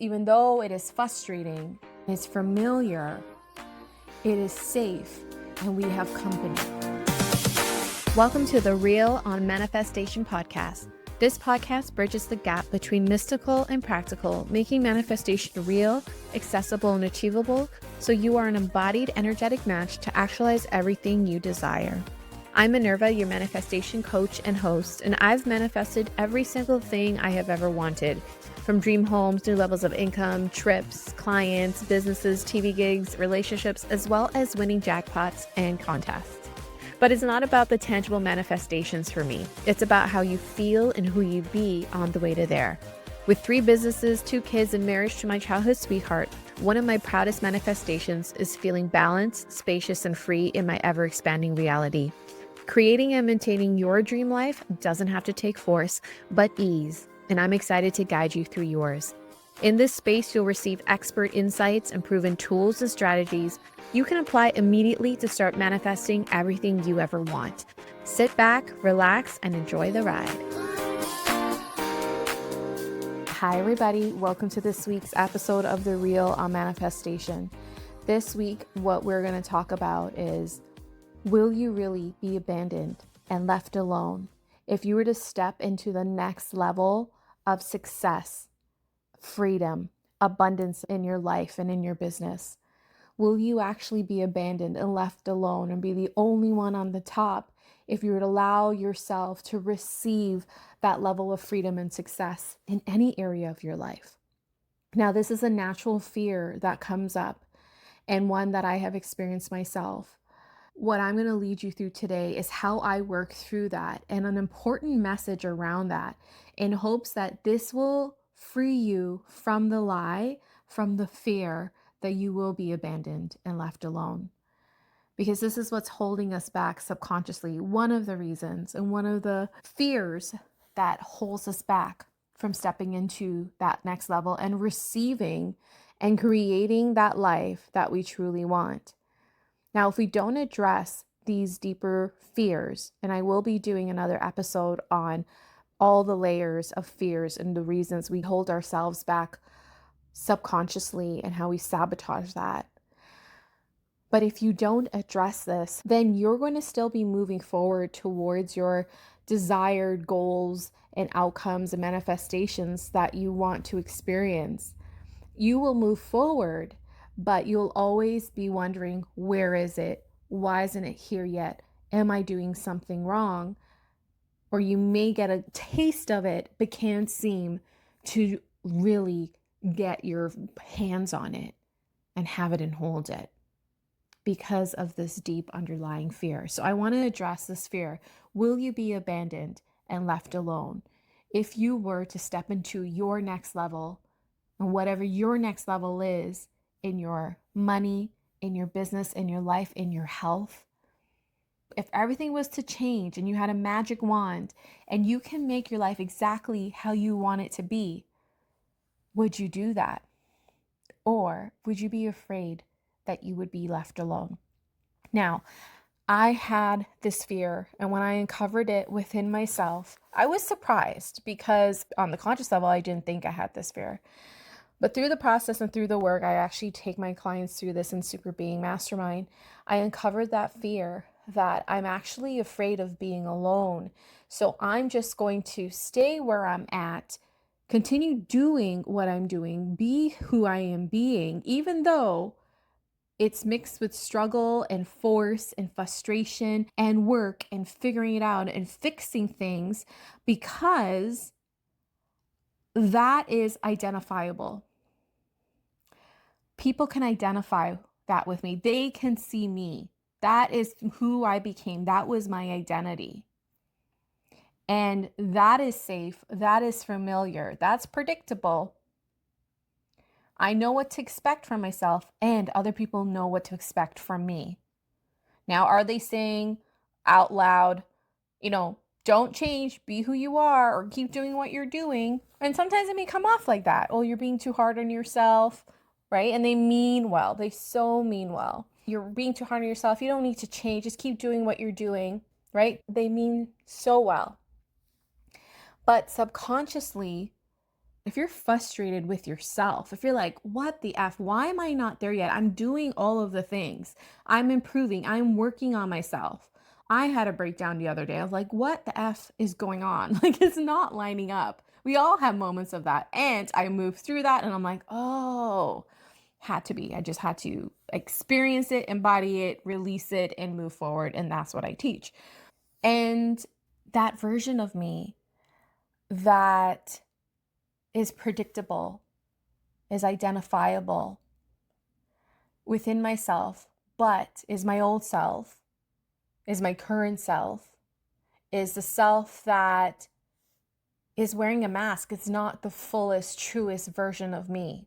Even though it is frustrating, it's familiar, it is safe, and we have company. Welcome to the Real on Manifestation podcast. This podcast bridges the gap between mystical and practical, making manifestation real, accessible, and achievable so you are an embodied, energetic match to actualize everything you desire. I'm Minerva, your manifestation coach and host, and I've manifested every single thing I have ever wanted. From dream homes, new levels of income, trips, clients, businesses, TV gigs, relationships, as well as winning jackpots and contests. But it's not about the tangible manifestations for me. It's about how you feel and who you be on the way to there. With 3 businesses, 2 kids, and marriage to my childhood sweetheart, one of my proudest manifestations is feeling balanced, spacious, and free in my ever-expanding reality. Creating and maintaining your dream life doesn't have to take force, but ease, and I'm excited to guide you through yours. In this space, you'll receive expert insights and proven tools and strategies you can apply immediately to start manifesting everything you ever want. Sit back, relax, and enjoy the ride. Hi, everybody. Welcome to this week's episode of The Real on Manifestation. This week, what we're going to talk about is, will you really be abandoned and left alone if you were to step into the next level of success, freedom, abundance in your life and in your business? Will you actually be abandoned and left alone and be the only one on the top if you would allow yourself to receive that level of freedom and success in any area of your life? Now, this is a natural fear that comes up and one that I have experienced myself. What I'm going to lead you through today is how I work through that and an important message around that in hopes that this will free you from the lie, from the fear that you will be abandoned and left alone. Because this is what's holding us back subconsciously. One of the reasons and one of the fears that holds us back from stepping into that next level and receiving and creating that life that we truly want. Now, if we don't address these deeper fears, and I will be doing another episode on all the layers of fears and the reasons we hold ourselves back subconsciously and how we sabotage that. But if you don't address this, then you're going to still be moving forward towards your desired goals and outcomes and manifestations that you want to experience. You will move forward, but you'll always be wondering, where is it? Why isn't it here yet? Am I doing something wrong? Or you may get a taste of it, but can't seem to really get your hands on it and have it and hold it because of this deep underlying fear. So I want to address this fear. Will you be abandoned and left alone if you were to step into your next level, and whatever your next level is in your money, in your business, in your life, in your health? If everything was to change and you had a magic wand and you can make your life exactly how you want it to be, would you do that? Or would you be afraid that you would be left alone? Now, I had this fear, and when I uncovered it within myself, I was surprised because on the conscious level, I didn't think I had this fear. But through the process and through the work, I actually take my clients through this in Super Being Mastermind. I uncovered that fear that I'm actually afraid of being alone. So I'm just going to stay where I'm at, continue doing what I'm doing, be who I am being, even though it's mixed with struggle and force and frustration and work and figuring it out and fixing things, because that is identifiable. People can identify that with me. They can see me. That is who I became. That was my identity. And that is safe. That is familiar. That's predictable. I know what to expect from myself, and other people know what to expect from me. Now, are they saying out loud, don't change, be who you are, or keep doing what you're doing? And sometimes it may come off like that. Oh, you're being too hard on yourself, right? And they mean well. They so mean well. You're being too hard on yourself. You don't need to change. Just keep doing what you're doing, right? They mean so well. But subconsciously, if you're frustrated with yourself, if you're like, what the F, why am I not there yet? I'm doing all of the things. I'm improving. I'm working on myself. I had a breakdown the other day. I was like, what the F is going on? Like, it's not lining up. We all have moments of that. And I moved through that and I'm like, oh, had to be. I just had to experience it, embody it, release it, and move forward. And that's what I teach. And that version of me that is predictable, is identifiable within myself, but is my old self, is my current self, is the self that is wearing a mask. It's not the fullest, truest version of me.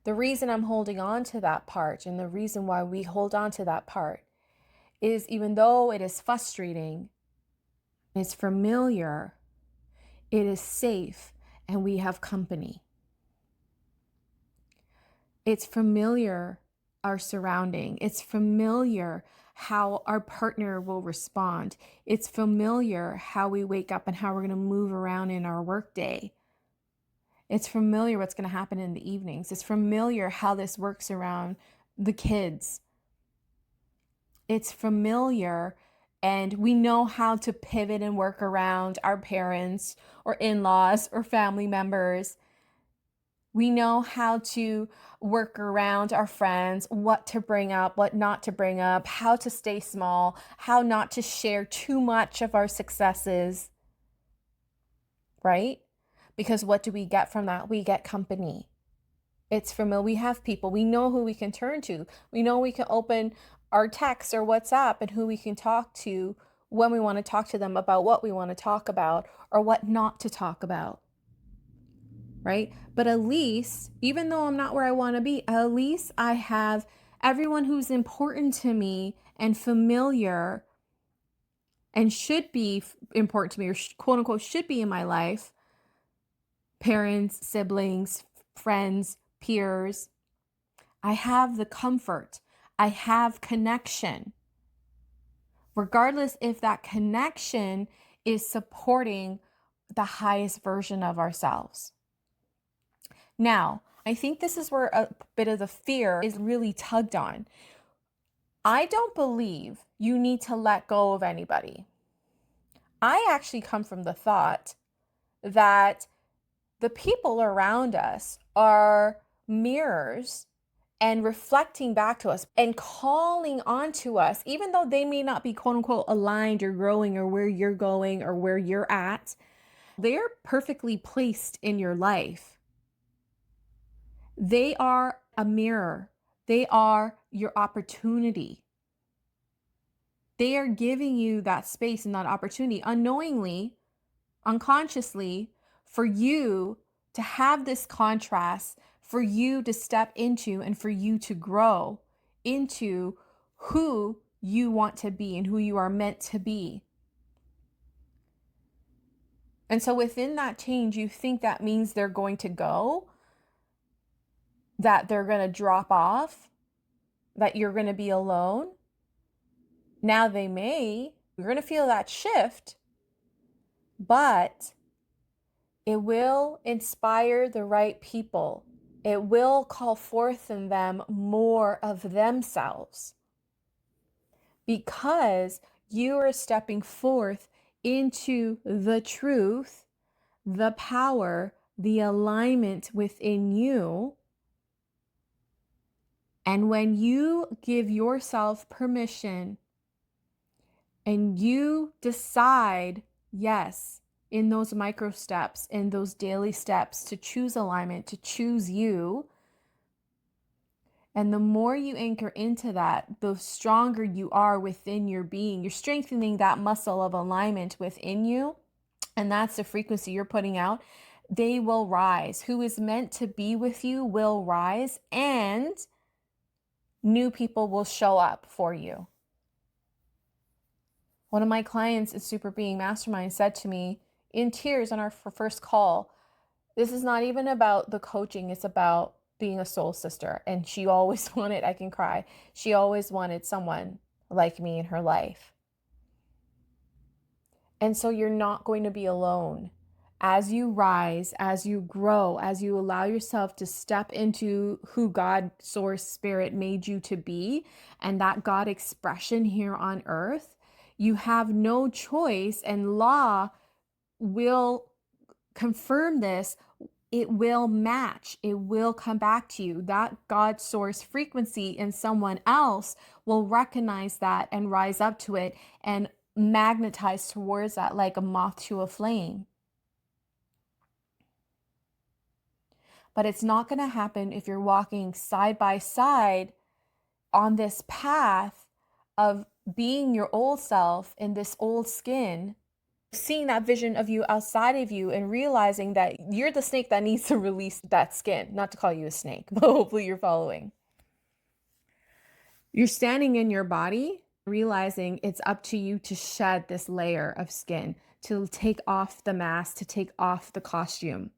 The reason I'm holding on to that part, and the reason why we hold on to that part, is even though it is frustrating, it's familiar, it is safe, and we have company. It's familiar, our surrounding. It's familiar how our partner will respond. It's familiar how we wake up and how we're going to move around in our workday. It's familiar what's going to happen in the evenings. It's familiar how this works around the kids. It's familiar, and we know how to pivot and work around our parents or in-laws or family members. We know how to work around our friends, what to bring up, what not to bring up, how to stay small, how not to share too much of our successes, right? Because what do we get from that? We get company. It's familiar. We have people. We know who we can turn to. We know we can open our text or WhatsApp and who we can talk to when we want to talk to them about what we want to talk about or what not to talk about. Right? But at least, even though I'm not where I want to be, at least I have everyone who's important to me and familiar and should be important to me, or quote unquote should be in my life. Parents, siblings, friends, peers. I have the comfort. I have connection. Regardless if that connection is supporting the highest version of ourselves. Now, I think this is where a bit of the fear is really tugged on. I don't believe you need to let go of anybody. I actually come from the thought that the people around us are mirrors and reflecting back to us and calling onto us, even though they may not be quote unquote aligned or growing or where you're going or where you're at, they're perfectly placed in your life. They are a mirror. They are your opportunity. They are giving you that space and that opportunity unknowingly, unconsciously, for you to have this contrast, for you to step into and for you to grow into who you want to be and who you are meant to be. And so within that change, you think that means they're going to go, that they're going to drop off, that you're going to be alone. Now they may, you're going to feel that shift, but it will inspire the right people. It will call forth in them more of themselves because you are stepping forth into the truth, the power, the alignment within you. And when you give yourself permission and you decide, yes, in those micro steps, in those daily steps to choose alignment, to choose you. And the more you anchor into that, the stronger you are within your being. You're strengthening that muscle of alignment within you. And that's the frequency you're putting out. They will rise. Who is meant to be with you will rise, and new people will show up for you. One of my clients in Super Being Mastermind said to me in tears on our first call, this is not even about the coaching, it's about being a soul sister. And she always wanted, I can cry, she always wanted someone like me in her life. And so you're not going to be alone as you rise, as you grow, as you allow yourself to step into who God, source, spirit made you to be, and that God expression here on earth, you have no choice, and law will confirm this. It will match. It will come back to you. That God source frequency in someone else will recognize that and rise up to it and magnetize towards that like a moth to a flame. But it's not going to happen if you're walking side by side on this path of being your old self in this old skin, seeing that vision of you outside of you and realizing that you're the snake that needs to release that skin. Not to call you a snake, but hopefully you're following. You're standing in your body, realizing it's up to you to shed this layer of skin, to take off the mask, to take off the costume.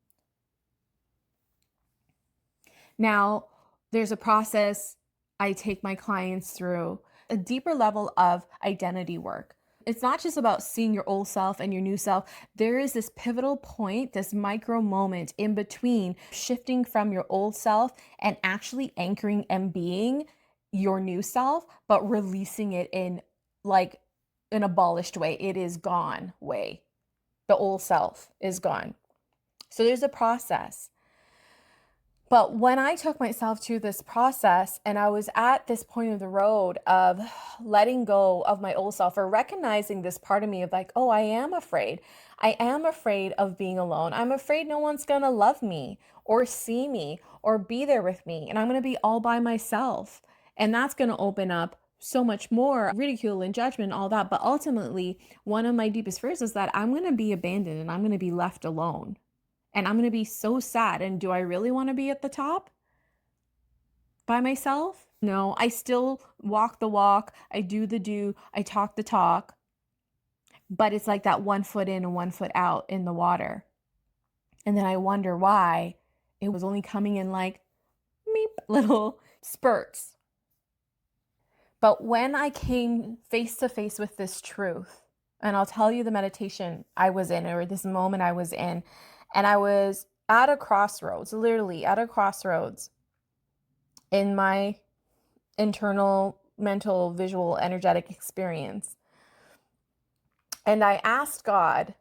Now, there's a process I take my clients through, a deeper level of identity work. It's not just about seeing your old self and your new self. There is this pivotal point, this micro moment in between shifting from your old self and actually anchoring and being your new self, but releasing it in like an abolished way. It is gone way. The old self is gone. So there's a process. But when I took myself to this process and I was at this point of the road of letting go of my old self or recognizing this part of me of like, oh, I am afraid. I am afraid of being alone. I'm afraid no one's going to love me or see me or be there with me. And I'm going to be all by myself. And that's going to open up so much more ridicule and judgment, all that. But ultimately, one of my deepest fears is that I'm going to be abandoned and I'm going to be left alone. And I'm going to be so sad. And do I really want to be at the top by myself? No, I still walk the walk. I do the do. I talk the talk. But it's like that 1 foot in and 1 foot out in the water. And then I wonder why it was only coming in like meep, little spurts. But when I came face to face with this truth, and I'll tell you the meditation I was in, or this moment I was in, and I was at a crossroads, literally at a crossroads in my internal, mental, visual, energetic experience. And I asked God,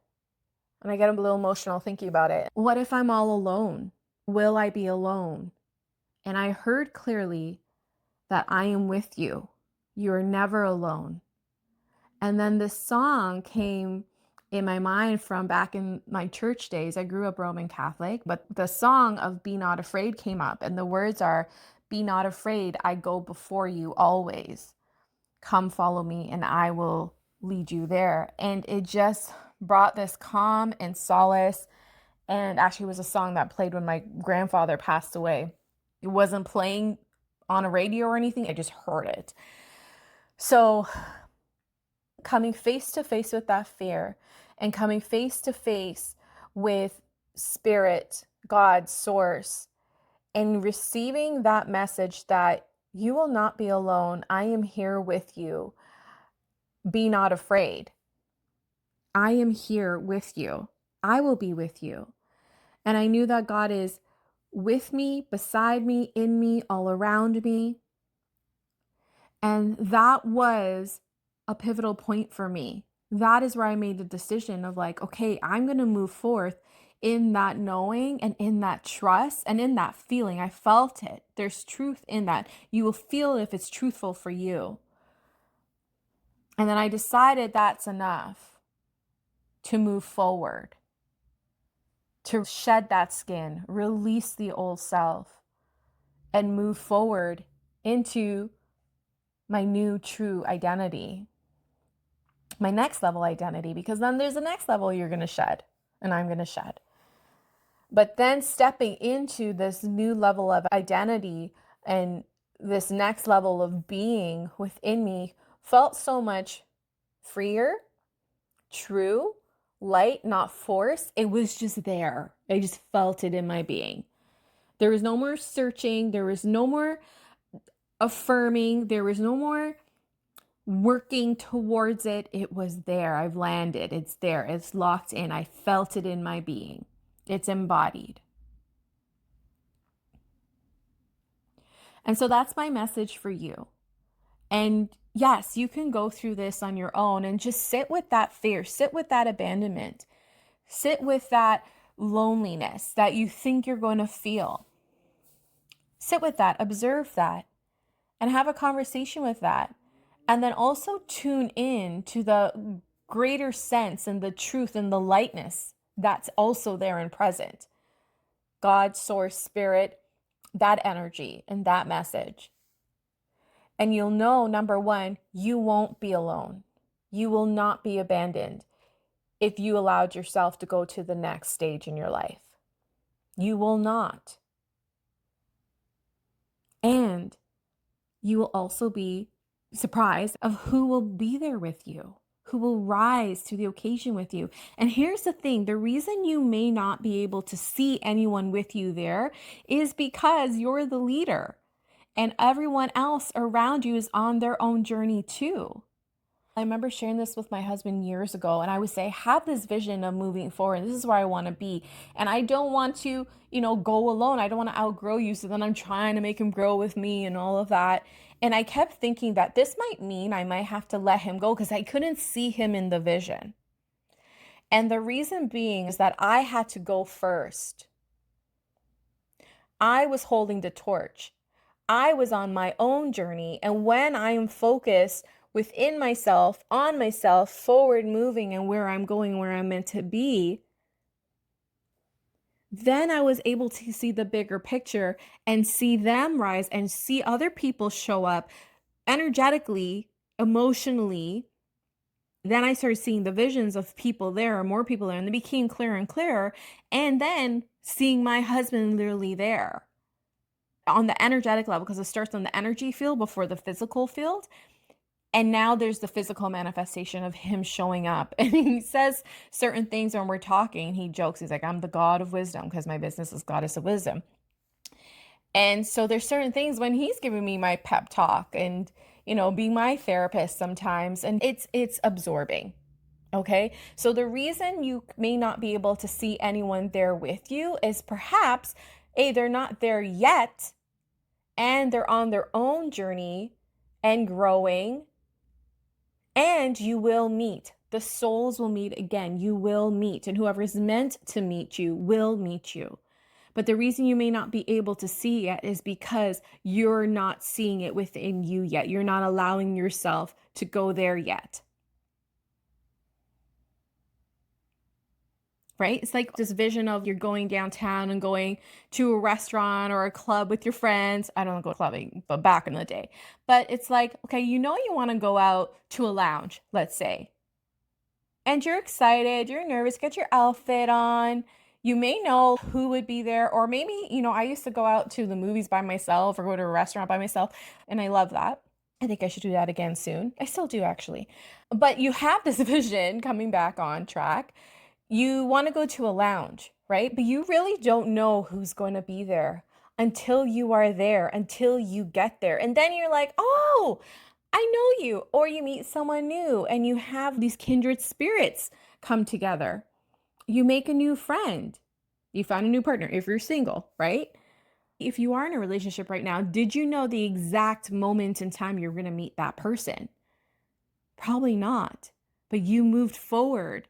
and I get a little emotional thinking about it, what if I'm all alone? Will I be alone? And I heard clearly that I am with you. You're never alone. And then this song came in my mind from back in my church days. I grew up Roman Catholic, but the song of Be Not Afraid came up, and the words are, be not afraid, I go before you always. Come follow me and I will lead you there. And it just brought this calm and solace. And actually was a song that played when my grandfather passed away. It wasn't playing on a radio or anything. I just heard it. So coming face to face with that fear and coming face to face with spirit, God, source, and receiving that message that you will not be alone. I am here with you. Be not afraid. I am here with you. I will be with you. And I knew that God is with me, beside me, in me, all around me. And that was a pivotal point for me. That is where I made the decision of like, okay, I'm going to move forth in that knowing and in that trust and in that feeling. I felt it. There's truth in that. You will feel if it's truthful for you. And then I decided that's enough to move forward, to shed that skin, release the old self, and move forward into my new true identity, my next level identity, because then there's the next level you're going to shed and I'm going to shed. But then stepping into this new level of identity and this next level of being within me felt so much freer, true, light, not forced. It was just there. I just felt it in my being. There was no more searching. There was no more affirming. There was no more working towards it. It was there. I've landed. It's there. It's locked in. I felt it in my being. It's embodied. And so that's my message for you. And yes, you can go through this on your own and just sit with that fear, sit with that abandonment, sit with that loneliness that you think you're going to feel. Sit with that, observe that, and have a conversation with that. And then also tune in to the greater sense and the truth and the lightness that's also there and present. God, source, spirit, that energy and that message. And you'll know, number one, you won't be alone. You will not be abandoned if you allowed yourself to go to the next stage in your life. You will not. And you will also be surprised of who will be there with you, who will rise to the occasion with you. And here's the thing, the reason you may not be able to see anyone with you there is because you're the leader and everyone else around you is on their own journey too. I remember sharing this with my husband years ago, and I would say, I have this vision of moving forward. This is where I want to be. And I don't want to, go alone. I don't want to outgrow you. So then I'm trying to make him grow with me and all of that. And I kept thinking that this might mean I might have to let him go because I couldn't see him in the vision. And the reason being is that I had to go first. I was holding the torch. I was on my own journey. And when I am focused within myself, on myself, forward moving and where I'm going, where I'm meant to be, then I was able to see the bigger picture and see them rise and see other people show up energetically, emotionally. Then I started seeing the visions of people there, or more people there, and it became clearer and clearer. And then seeing my husband literally there on the energetic level, because it starts on the energy field before the physical field. And now there's the physical manifestation of him showing up. And he says certain things when we're talking. He jokes, he's like, I'm the god of wisdom because my business is goddess of wisdom. And so there's certain things when he's giving me my pep talk and, being my therapist sometimes, and it's absorbing. Okay. So the reason you may not be able to see anyone there with you is perhaps, A, they're not there yet and they're on their own journey and growing. And you will meet. The souls will meet again. You will meet. And whoever is meant to meet you will meet you. But the reason you may not be able to see it is because you're not seeing it within you yet. You're not allowing yourself to go there yet. Right? It's like this vision of you're going downtown and going to a restaurant or a club with your friends. I don't go clubbing, but back in the day. But it's like, okay, you want to go out to a lounge, let's say. And you're excited, you're nervous, get your outfit on. You may know who would be there, or maybe, I used to go out to the movies by myself or go to a restaurant by myself, and I love that. I think I should do that again soon. I still do, actually. But you have this vision coming back on track. You want to go to a lounge, right? But you really don't know who's going to be there until you are there, until you get there. And then you're like, oh, I know you. Or you meet someone new and you have these kindred spirits come together. You make a new friend. You found a new partner if you're single, right? If you are in a relationship right now, did you know the exact moment in time you're going to meet that person? Probably not. But you moved forward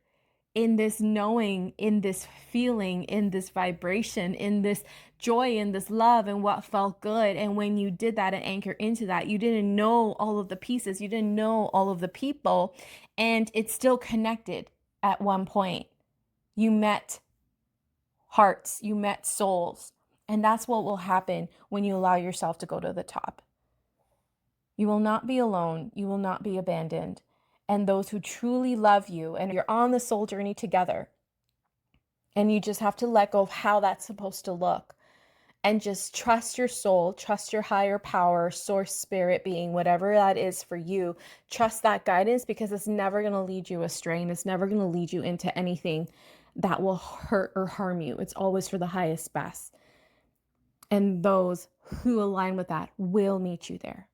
in this knowing, in this feeling, in this vibration, in this joy, in this love, and what felt good. And when you did that and anchor into that, you didn't know all of the pieces, you didn't know all of the people, and it's still connected at one point. You met hearts, you met souls, and that's what will happen when you allow yourself to go to the top. You will not be alone, you will not be abandoned. And those who truly love you, and you're on the soul journey together, and you just have to let go of how that's supposed to look and just trust your soul, trust your higher power, source, spirit, being, whatever that is for you. Trust that guidance, because it's never going to lead you astray, and it's never going to lead you into anything that will hurt or harm you. It's always for the highest best. And those who align with that will meet you there.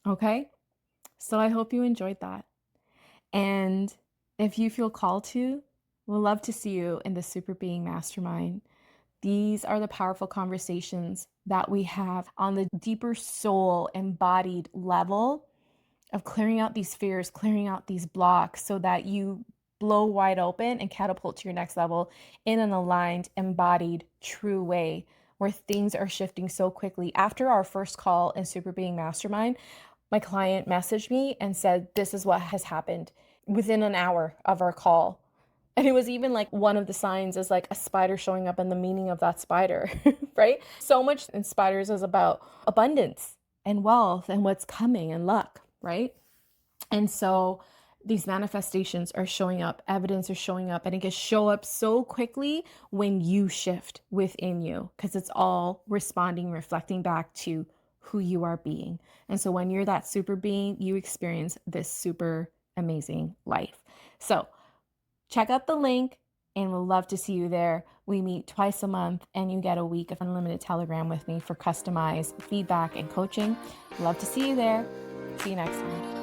Okay? So I hope you enjoyed that. And if you feel called to, we'll love to see you in the Super Being Mastermind. These are the powerful conversations that we have on the deeper soul embodied level of clearing out these fears, clearing out these blocks so that you blow wide open and catapult to your next level in an aligned, embodied, true way where things are shifting so quickly. After our first call in Super Being Mastermind, my client messaged me and said, "This is what has happened," within an hour of our call. And it was even like one of the signs is like a spider showing up and the meaning of that spider, right? So much in spiders is about abundance and wealth and what's coming and luck, right? And so these manifestations are showing up, evidence is showing up, and it can show up so quickly when you shift within you because it's all responding, reflecting back to who you are being. And so when you're that super being, you experience this super amazing life. So check out the link and we'll love to see you there. We meet twice a month and you get a week of unlimited Telegram with me for customized feedback and coaching. Love to see you there. See you next time.